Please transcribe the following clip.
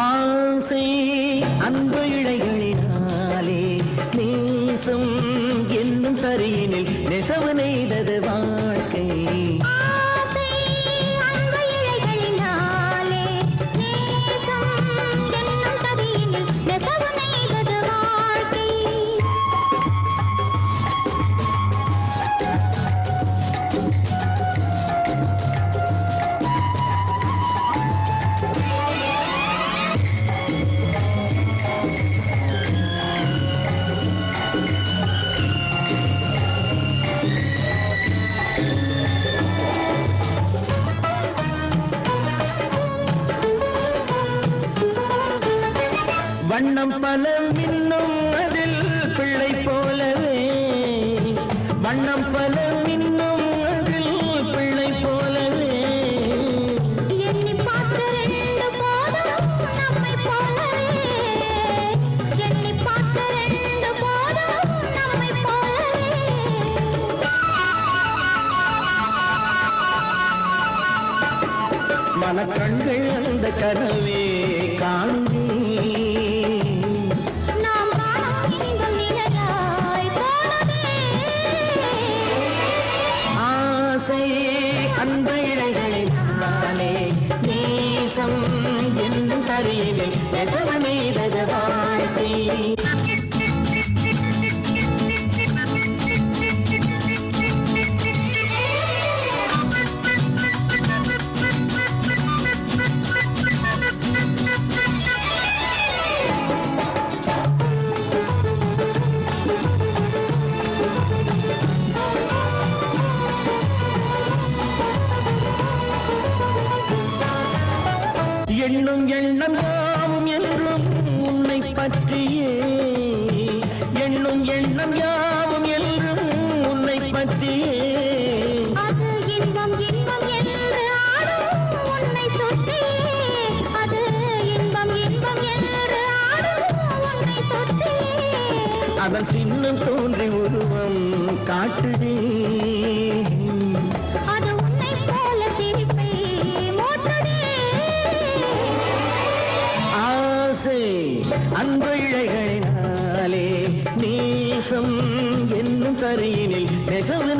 ஆசை அன்பு இழைகளினாலே நேசம் என்னும் தரியினில் நெசவு நெய்தது வாழ்க்கை. வண்ணம் பல மின்னும் அதில் பிள்ளை போலவே, வண்ணம் பல மின்னும் அதில் பிள்ளை போலவே, எண்ணி பார்த்து ரெண்டு போதும் நம்மை போலவே, எண்ணி பார்த்து ரெண்டு போதும் நம்மை போலவே. மனக்கண்கள் அந்த கனவே காணுமே, அந்த இழைகளினாலே நேசம் என்னும் தரியினில் நெசவு நெய்தது வாழ்க்கை. எண்ணும் எண்ணம் யாவும் என்றும் உன்னை பற்றியே, எண்ணும் எண்ணம் யாவும் என்றும் உன்னை பற்றியே, அது இன்பம் இன்பம் என்று ஆடும் உன்னை சுற்றியே, அது இன்பம் இன்பம் என்று ஆடும் உன்னை சுற்றியே, அதன் சின்னம் தோன்றி உருவம் காட்டுதே, அது உன்னை போல சிரிப்பை மூட்டுதே. அன்பு இழைகளினாலே நேசம் என்னும் தரியினில் நெசவு